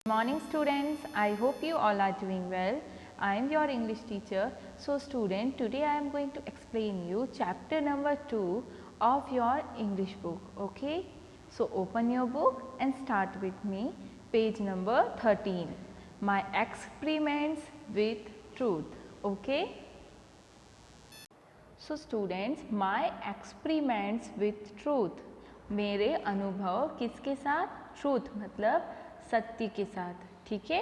Morning students, I hope you all are doing well. I am your English teacher. So student, today I am going to explain you chapter number 2 of your English book. Okay, so open your book and start with me. Page number 13. My experiments with truth. Okay. So students, my experiments with truth. मेरे अनुभव किसके साथ? Truth मतलब सत्य के साथ. ठीक है.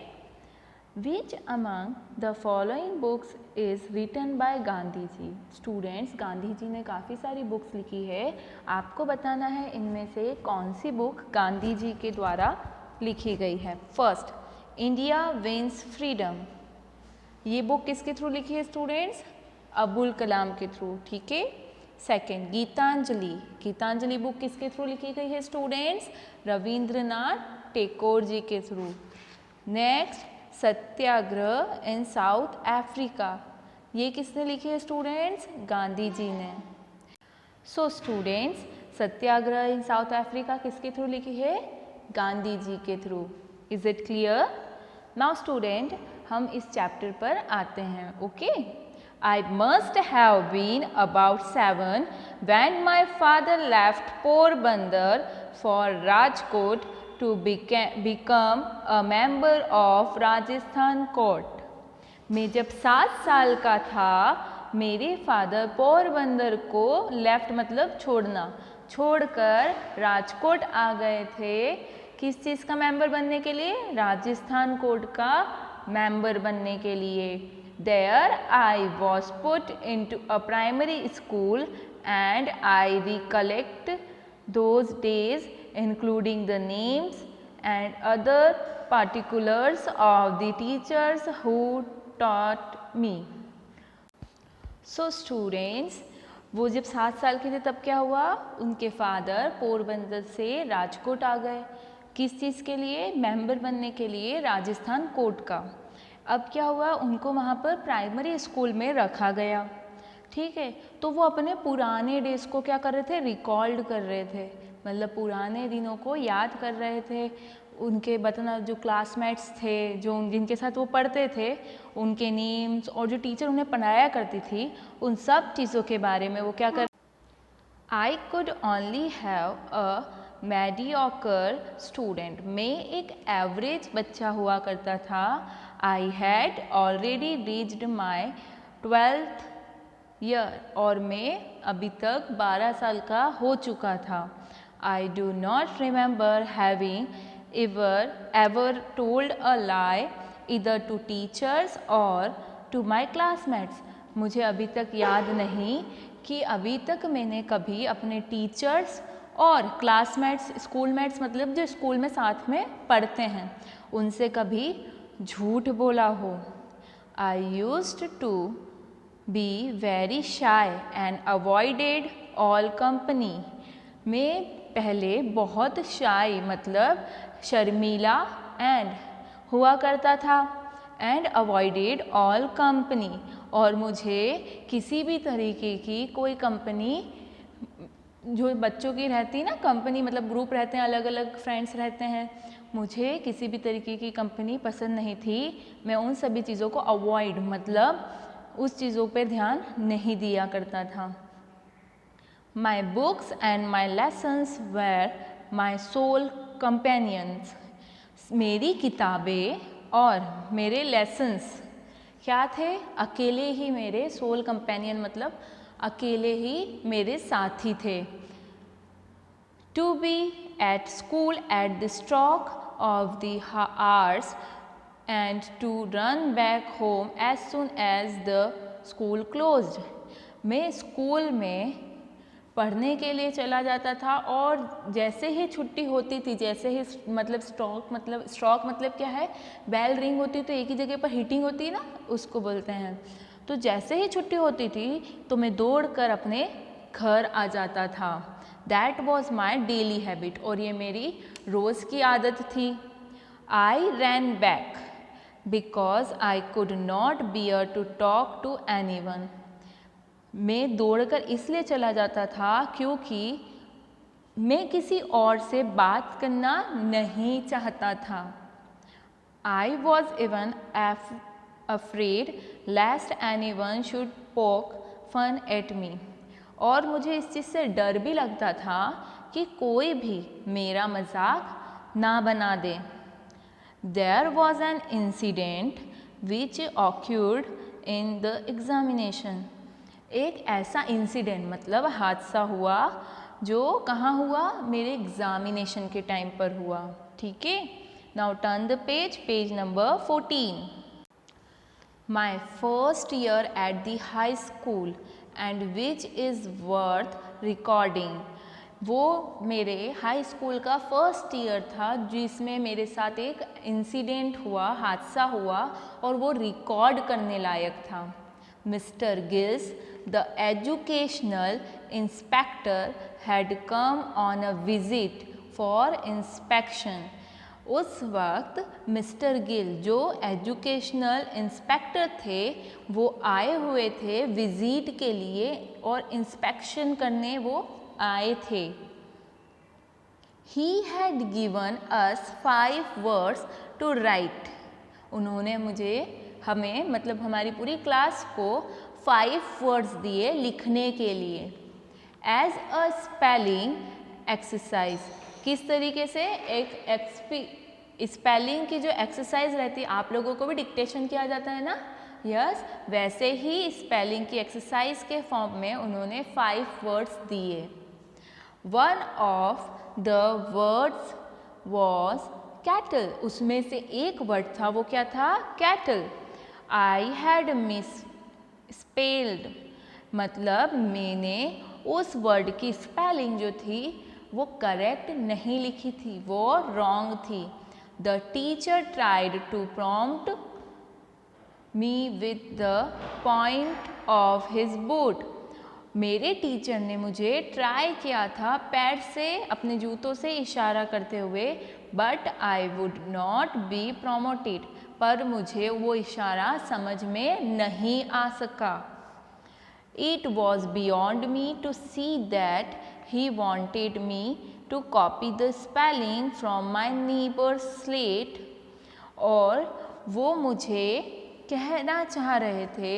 Which among the following books is written by Gandhi ji. Students, Gandhi ji ने काफ़ी सारी बुक्स लिखी है. आपको बताना है इनमें से कौन सी बुक गांधी जी के द्वारा लिखी गई है. First, India wins freedom. ये बुक किसके थ्रू लिखी है स्टूडेंट्स? अबुल कलाम के थ्रू. ठीक है. सेकेंड, गीतांजलि. गीतांजलि बुक किसके थ्रू लिखी गई है स्टूडेंट्स? रविंद्रनाथ टैगोर जी के through. Next, Satyagraha in South Africa. ये किसने लिखी है स्टूडेंट्स? गांधी जी ने. So students, Satyagraha in South Africa किसके थ्रू लिखी है? गांधी जी के through. Is it clear? Now student, हम इस चैप्टर पर आते हैं. Okay. I must have been about 7 when my father left Porbandar for Rajkot to become a member of Rajasthan Court. मैं जब 7 साल का था, मेरे फादर पोरबंदर को लेफ्ट मतलब छोड़ना, छोड़कर राजकोट आ गए थे. किस चीज़ का मेंबर बनने के लिए? राजस्थान कोर्ट का मेंबर बनने के लिए. There I was put into a primary school and I recollect those days, including the names and other particulars of the teachers who taught me. So students, वो जब 7 साल के थे तब क्या हुआ? उनके फादर पोरबंदर से राजकोट आ गए. किस चीज़ के लिए? मेंबर बनने के लिए राजस्थान कोर्ट का. अब क्या हुआ? उनको वहाँ पर प्राइमरी स्कूल में रखा गया. ठीक है. तो वो अपने पुराने डेज को क्या कर रहे थे? रिकॉल्ड कर रहे थे, मतलब पुराने दिनों को याद कर रहे थे. उनके बताना जो क्लासमेट्स थे, जो जिनके साथ वो पढ़ते थे, उनके नेम्स और जो टीचर उन्हें पढ़ाया करती थी, उन सब चीज़ों के बारे में वो क्या कर. I could only have a mediocre student. मैं एक एवरेज बच्चा हुआ करता था. I had already reached my 12th year. और मैं अभी तक 12 साल का हो चुका था. I do not remember having ever told a lie either to teachers or to my classmates. मुझे अभी तक याद नहीं कि अभी तक मैंने कभी अपने टीचर्स और क्लासमेट्स, स्कूलमेट्स मतलब जो स्कूल में साथ में पढ़ते हैं, उनसे कभी झूठ बोला हो. I used to be very shy and avoided all company. मैं पहले बहुत शाय मतलब शर्मीला एंड हुआ करता था, एंड अवॉइडेड ऑल कंपनी, और मुझे किसी भी तरीके की कोई कंपनी, जो बच्चों की रहती ना कंपनी मतलब ग्रुप रहते हैं, अलग अलग फ्रेंड्स रहते हैं, मुझे किसी भी तरीके की कंपनी पसंद नहीं थी. मैं उन सभी चीज़ों को अवॉइड मतलब उस चीज़ों पे ध्यान नहीं दिया करता था. My books and my lessons were my sole companions. मेरी किताबें और मेरे लेसन्स क्या थे? अकेले ही मेरे सोल कंपेनियन मतलब अकेले ही मेरे साथी थे. To be at school at the stroke of the hours and to run back home as soon as the school closed. मैं स्कूल में पढ़ने के लिए चला जाता था, और जैसे ही छुट्टी होती थी, जैसे ही मतलब स्ट्रोक मतलब क्या है? बेल रिंग होती तो एक ही जगह पर हिटिंग होती है ना, उसको बोलते हैं. तो जैसे ही छुट्टी होती थी तो मैं दौड़कर अपने घर आ जाता था. That was my daily habit. और ये मेरी रोज़ की आदत थी. I ran back because I could not bear to talk to anyone. मैं दौड़कर इसलिए चला जाता था क्योंकि मैं किसी और से बात करना नहीं चाहता था. I was even afraid lest anyone should poke fun at me. और मुझे इस चीज़ से डर भी लगता था कि कोई भी मेरा मजाक ना बना दे. There was an incident which occurred in the examination. एक ऐसा इंसिडेंट मतलब हादसा हुआ जो कहाँ हुआ, मेरे एग्जामिनेशन के टाइम पर हुआ. ठीक है. Now turn the page, page number 14. My first year at the high school and which is worth recording. वो मेरे हाई स्कूल का फर्स्ट ईयर था जिसमें मेरे साथ एक इंसिडेंट हुआ, हादसा हुआ और वो रिकॉर्ड करने लायक था. Mister gills the educational inspector had come on a visit for inspection. उस वक्त मिस्टर गिल जो एजुकेशनल इंस्पेक्टर थे वो आए हुए थे विजिट के लिए और इंस्पेक्शन करने वो आए थे. He had given us 5 words to write. उन्होंने हमें मतलब हमारी पूरी क्लास को 5 वर्ड्स दिए लिखने के लिए. As a spelling exercise. किस तरीके से एक स्पेलिंग की जो एक्सरसाइज रहती है, आप लोगों को भी डिक्टेशन किया जाता है ना, यस, वैसे ही स्पेलिंग की एक्सरसाइज के फॉर्म में उन्होंने 5 वर्ड्स दिए. One of the words was cattle. उसमें से एक वर्ड था, वो क्या था, cattle. I had miss spelled मतलब मैंने उस वर्ड की स्पेलिंग जो थी वो करेक्ट नहीं लिखी थी, वो रॉन्ग थी. The teacher tried to prompt me with the point of his boot. मेरे टीचर ने मुझे ट्राई किया था पैर से, अपने जूतों से इशारा करते हुए, but I would not be promoted. पर मुझे वो इशारा समझ में नहीं आ सका. It was beyond me to see that he wanted me to copy the spelling from my neighbor's slate. और वो मुझे कहना चाह रहे थे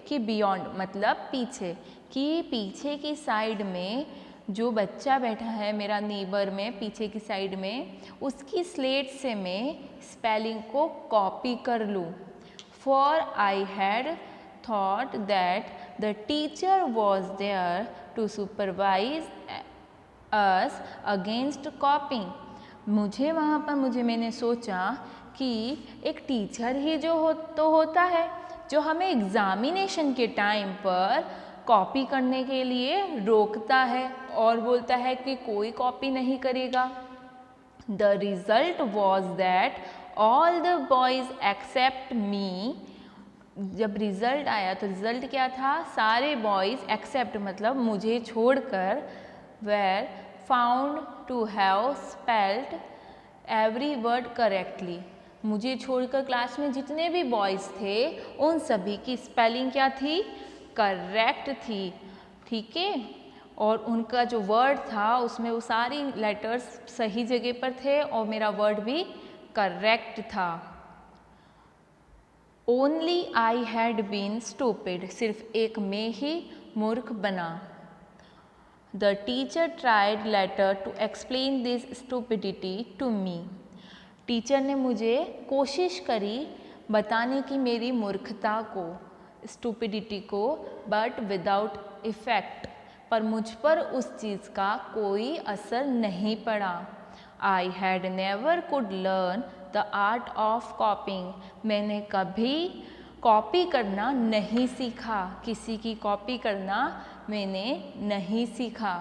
कि बियॉन्ड मतलब पीछे, कि पीछे की साइड में जो बच्चा बैठा है मेरा नीबर में पीछे की साइड में, उसकी स्लेट से मैं स्पेलिंग को कॉपी कर लूँ. For I had thought that the teacher was there to supervise us against copying. मैंने सोचा कि एक टीचर ही जो होता है जो हमें एग्जामिनेशन के टाइम पर कॉपी करने के लिए रोकता है और बोलता है कि कोई कॉपी नहीं करेगा. The result was that all the boys except me. जब रिजल्ट आया तो रिजल्ट क्या था, सारे बॉयज़ एक्सेप्ट मतलब मुझे छोड़कर were found to have spelled every word correctly. मुझे छोड़कर क्लास में जितने भी बॉयज़ थे उन सभी की स्पेलिंग क्या थी, करेक्ट थी. ठीक है. और उनका जो वर्ड था उसमें वो सारी लेटर्स सही जगह पर थे और मेरा वर्ड भी करेक्ट था. Only I had been stupid. सिर्फ एक मैं ही मूर्ख बना. The teacher tried later to explain this stupidity to me. Teacher ने मुझे कोशिश करी बताने की मेरी मूर्खता को, स्टूपिडिटी को, बट विदाउट इफेक्ट. पर मुझ पर उस चीज़ का कोई असर नहीं पड़ा. I had never could learn the art of कॉपिंग. मैंने कभी कॉपी करना नहीं सीखा, किसी की कॉपी करना मैंने नहीं सीखा.